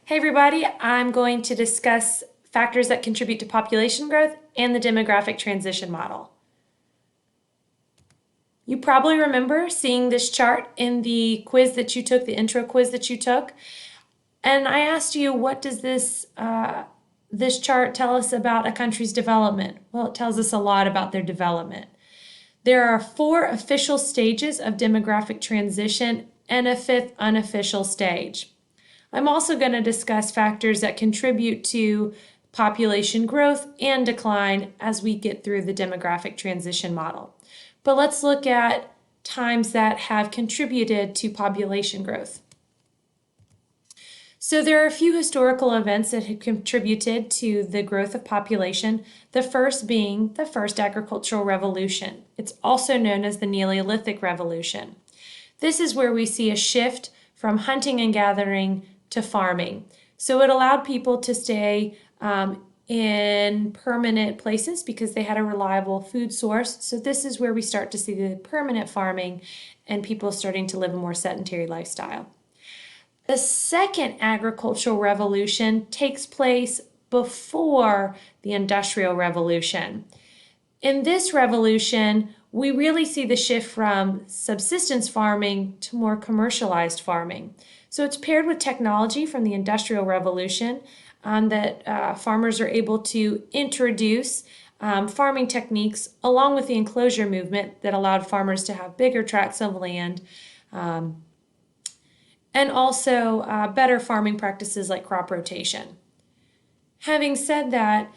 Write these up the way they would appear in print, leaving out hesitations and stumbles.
Hey everybody, I'm going to discuss factors that contribute to population growth and the demographic transition model. You probably remember seeing this chart in the quiz that you took, the intro quiz that you took, and I asked you, what does this chart tell us about a country's development? Well, it tells us a lot about their development. There are 4 official stages of demographic transition and a 5th unofficial stage. I'm also going to discuss factors that contribute to population growth and decline as we get through the demographic transition model. But let's look at times that have contributed to population growth. So there are a few historical events that have contributed to the growth of population, the first being the first agricultural revolution. It's also known as the Neolithic Revolution. This is where we see a shift from hunting and gathering to farming. So it allowed people to stay in permanent places because they had a reliable food source. So this is where we start to see the permanent farming and people starting to live a more sedentary lifestyle. The second agricultural revolution takes place before the Industrial Revolution. In this revolution, we really see the shift from subsistence farming to more commercialized farming. So it's paired with technology from the Industrial Revolution that farmers are able to introduce farming techniques along with the enclosure movement that allowed farmers to have bigger tracts of land and also better farming practices like crop rotation. Having said that,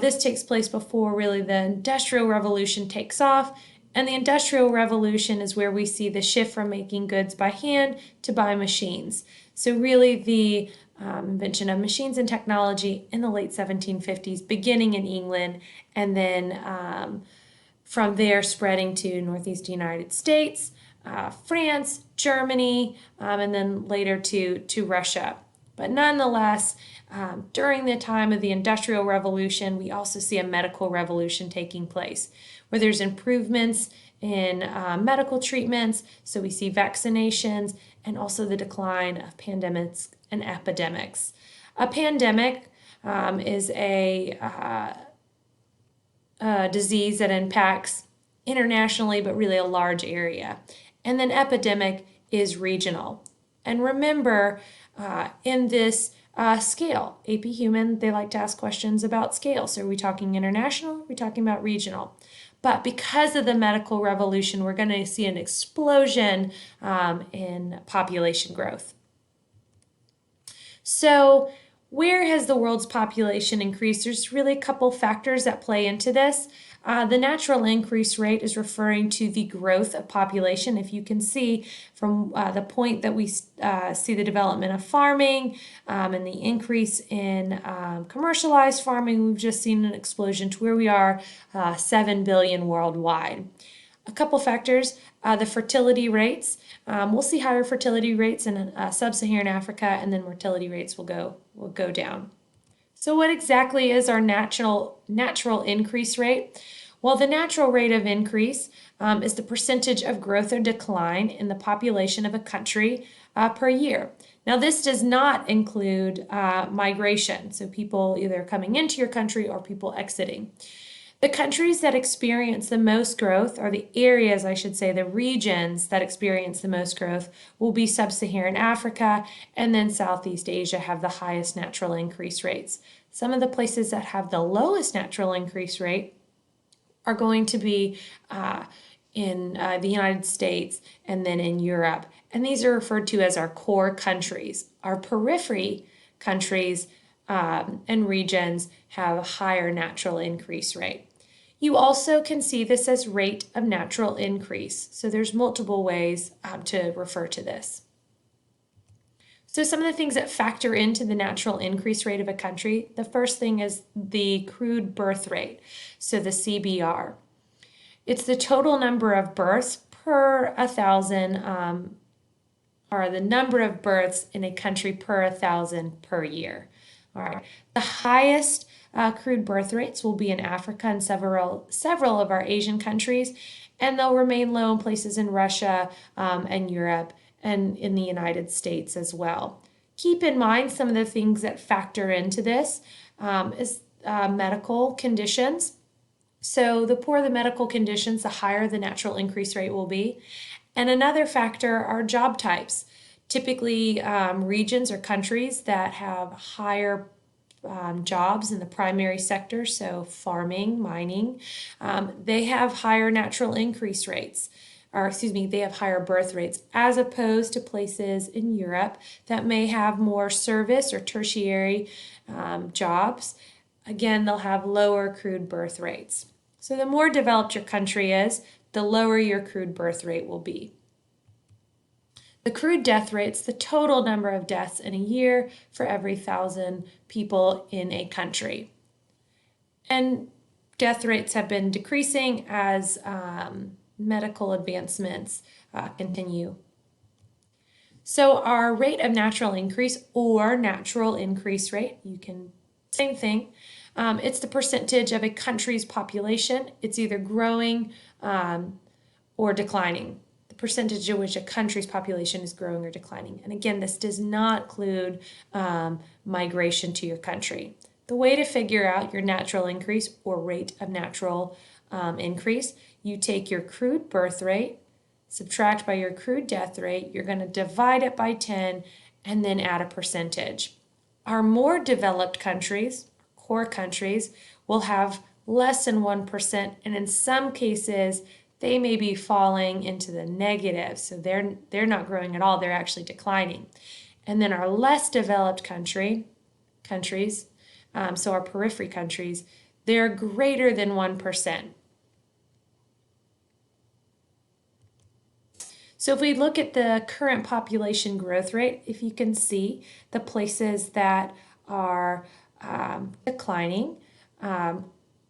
this takes place before really the Industrial Revolution takes off, and the Industrial Revolution is where we see the shift from making goods by hand to by machines. So really the invention of machines and technology in the late 1750s, beginning in England, and then from there spreading to Northeast United States, France, Germany, and then later to Russia. But nonetheless, during the time of the Industrial Revolution, we also see a medical revolution taking place where there's improvements in medical treatments. So we see vaccinations and also the decline of pandemics and epidemics. A pandemic is a disease that impacts internationally, but really a large area. And then epidemic is regional. And remember, in this scale, AP Human, they like to ask questions about scale. So are we talking international? Are we talking about regional? But because of the medical revolution, we're going to see an explosion in population growth. So where has the world's population increased? There's really a couple factors that play into this. The natural increase rate is referring to the growth of population. If you can see from the point that we see the development of farming and the increase in commercialized farming, we've just seen an explosion to where we are 7 billion worldwide. A couple factors, the fertility rates. We'll see higher fertility rates in sub-Saharan Africa, and then mortality rates will go down. So what exactly is our natural increase rate? Well, the natural rate of increase is the percentage of growth or decline in the population of a country per year. Now, this does not include migration, so people either coming into your country or people exiting. The countries that experience the most growth, or the areas, I should say, the regions that experience the most growth will be sub-Saharan Africa, and then Southeast Asia have the highest natural increase rates. Some of the places that have the lowest natural increase rate are going to be in the United States and then in Europe. And these are referred to as our core countries. Our periphery countries and regions have a higher natural increase rate. You also can see this as rate of natural increase. So there's multiple ways to refer to this. So some of the things that factor into the natural increase rate of a country, the first thing is the crude birth rate, so the CBR. It's the total number of births per 1,000, or the number of births in a country per 1,000 per year. All right. The highest crude birth rates will be in Africa and several of our Asian countries, and they'll remain low in places in Russia and Europe and in the United States as well. Keep in mind some of the things that factor into this is medical conditions. So the poorer the medical conditions, the higher the natural increase rate will be. And another factor are job types. Typically, regions or countries that have higher jobs in the primary sector, so farming, mining, they have higher natural increase rates. Or excuse me, they have higher birth rates, as opposed to places in Europe that may have more service or tertiary jobs. Again, they'll have lower crude birth rates. So the more developed your country is, the lower your crude birth rate will be. The crude death rate's the total number of deaths in a year for every 1,000 people in a country. And death rates have been decreasing as medical advancements continue. So our rate of natural increase or natural increase rate, same thing. It's the percentage of a country's population. It's either growing or declining. The percentage in which a country's population is growing or declining. And again, this does not include migration to your country. The way to figure out your natural increase or rate of natural increase, you take your crude birth rate, subtract by your crude death rate, you're going to divide it by 10, and then add a percentage. Our more developed countries, core countries, will have less than 1%, and in some cases, they may be falling into the negative. So they're not growing at all, they're actually declining. And then our less developed countries, so our periphery countries, they're greater than 1%. So if we look at the current population growth rate, if you can see the places that are declining,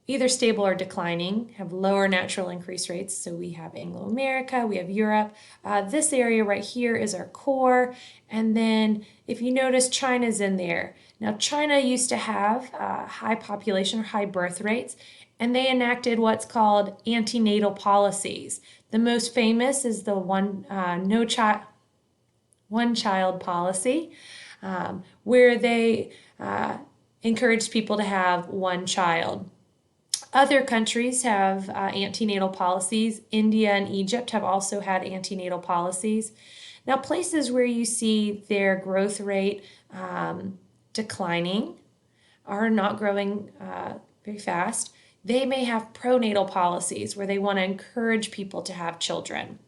either stable or declining, have lower natural increase rates. So we have Anglo-America, we have Europe. This area right here is our core. And then if you notice, China's in there. Now, China used to have high population or high birth rates, and they enacted what's called antenatal policies. The most famous is the one child policy, where they encouraged people to have one child. Other countries have antenatal policies. India and Egypt have also had antenatal policies. Now, places where you see their growth rate declining or not growing very fast, they may have pronatal policies where they want to encourage people to have children.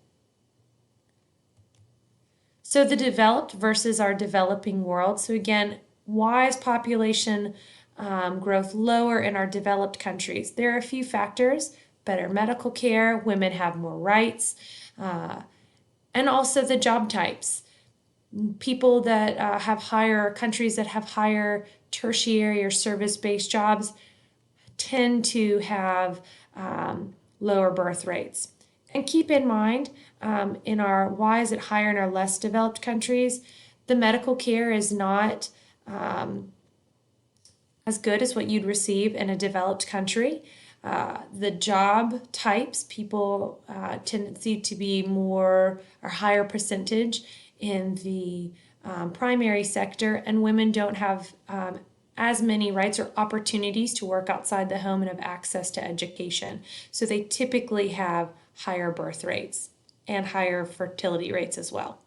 So the developed versus our developing world. So again, why is population growth lower in our developed countries? There are a few factors: better medical care, women have more rights, and also the job types. People that countries that have higher tertiary or service-based jobs tend to have lower birth rates. And keep in mind, why is it higher in our less developed countries? The medical care is not as good as what you'd receive in a developed country. The job types, people tendency to be more or higher percentage in the primary sector, and women don't have as many rights or opportunities to work outside the home and have access to education. So they typically have higher birth rates and higher fertility rates as well.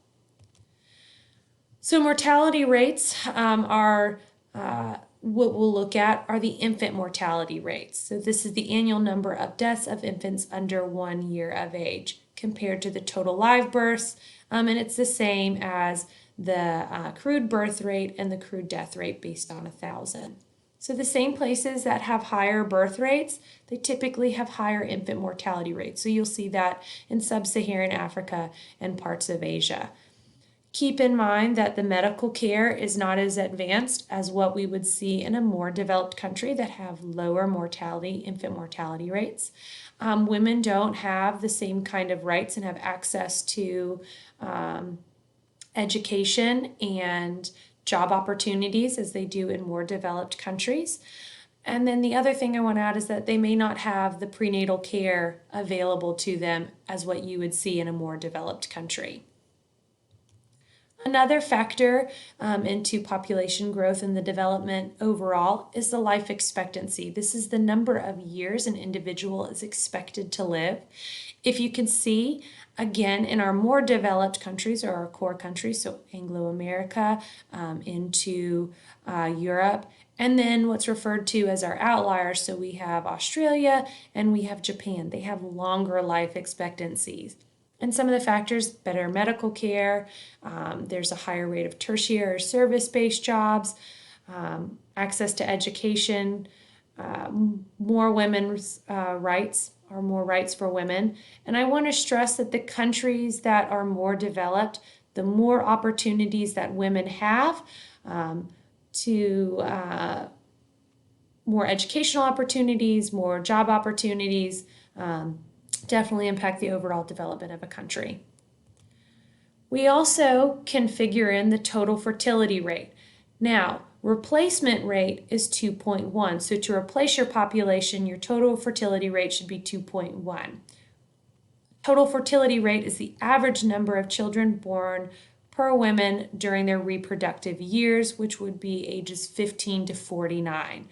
So mortality rates are what we'll look at are the infant mortality rates. So this is the annual number of deaths of infants under 1 year of age compared to the total live births, and it's the same as the crude birth rate and the crude death rate based on 1,000. So the same places that have higher birth rates, they typically have higher infant mortality rates. So you'll see that in sub-Saharan Africa and parts of Asia. Keep in mind that the medical care is not as advanced as what we would see in a more developed country that have lower infant mortality rates. Women don't have the same kind of rights and have access to education and job opportunities as they do in more developed countries. And then the other thing I want to add is that they may not have the prenatal care available to them as what you would see in a more developed country. Another factor into population growth and the development overall is the life expectancy. This is the number of years an individual is expected to live. If you can see, again, in our more developed countries or our core countries, so Anglo-America into Europe, and then what's referred to as our outliers, so we have Australia and we have Japan. They have longer life expectancies. And some of the factors, better medical care, there's a higher rate of tertiary or service-based jobs, access to education, more women's rights, or more rights for women. And I want to stress that the countries that are more developed, the more opportunities that women have to more educational opportunities, more job opportunities, definitely impact the overall development of a country. We also can figure in the total fertility rate. Now, replacement rate is 2.1. So to replace your population, your total fertility rate should be 2.1. Total fertility rate is the average number of children born per woman during their reproductive years, which would be ages 15 to 49.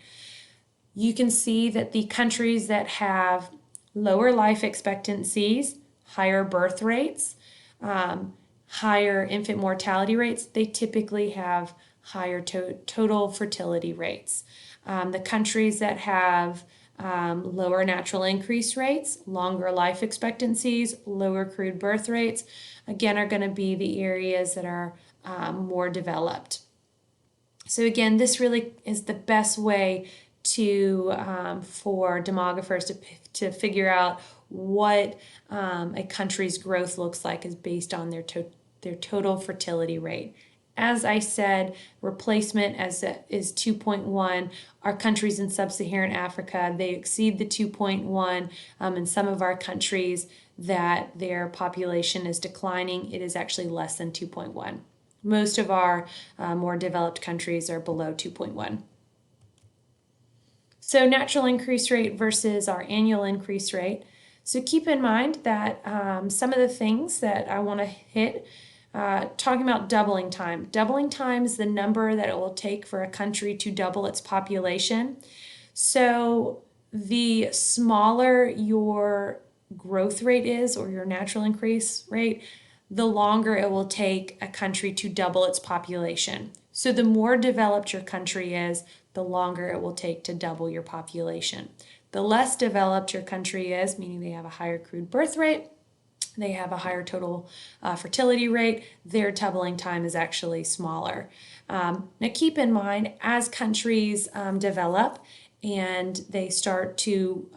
You can see that the countries that have lower life expectancies, higher birth rates, higher infant mortality rates, they typically have higher total fertility rates. The countries that have lower natural increase rates, longer life expectancies, lower crude birth rates, again, are going to be the areas that are more developed. So again, this really is the best way to for demographers to figure out what a country's growth looks like is based on their total fertility rate. As I said, replacement is 2.1. Our countries in sub-Saharan Africa, they exceed the 2.1. In some of our countries that their population is declining, it is actually less than 2.1. Most of our more developed countries are below 2.1. So natural increase rate versus our annual increase rate. So keep in mind that some of the things that I want to hit, talking about doubling time. Doubling time is the number that it will take for a country to double its population. So the smaller your growth rate is, or your natural increase rate, the longer it will take a country to double its population. So the more developed your country is, the longer it will take to double your population. The less developed your country is, meaning they have a higher crude birth rate, they have a higher total fertility rate, their doubling time is actually smaller. Now keep in mind, as countries develop and they start to,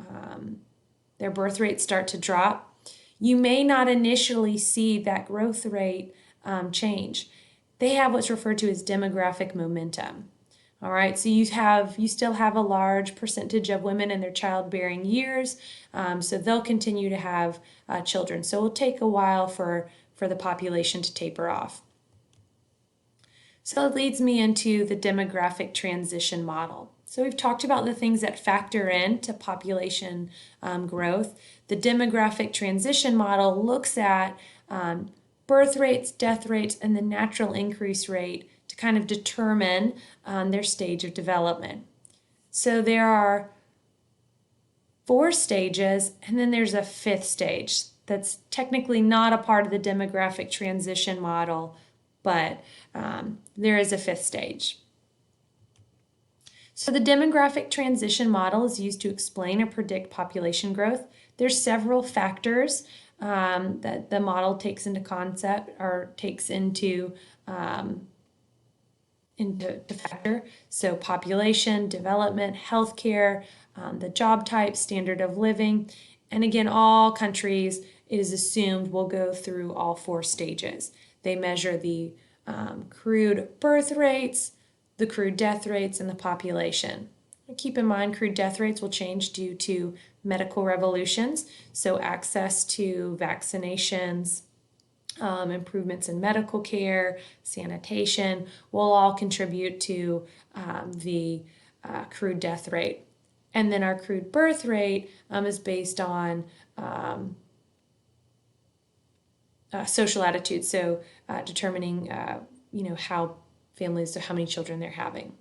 their birth rates start to drop, you may not initially see that growth rate change. They have what's referred to as demographic momentum. All right, so you still have a large percentage of women in their childbearing years, so they'll continue to have children. So it'll take a while for the population to taper off. So it leads me into the demographic transition model. So we've talked about the things that factor into population growth. The demographic transition model looks at birth rates, death rates, and the natural increase rate to kind of determine their stage of development. So there are 4 stages, and then there's a 5th stage that's technically not a part of the demographic transition model, but there is a 5th stage. So the demographic transition model is used to explain or predict population growth. There's several factors that the model takes into concept or takes into factor. So population, development, healthcare, the job type, standard of living, and again, all countries, it is assumed, will go through all 4 stages. They measure the crude birth rates, the crude death rates, and the population. Keep in mind, crude death rates will change due to medical revolutions, so access to vaccinations, improvements in medical care, sanitation will all contribute to the crude death rate. And then our crude birth rate is based on social attitudes, so determining how families or how many children they're having.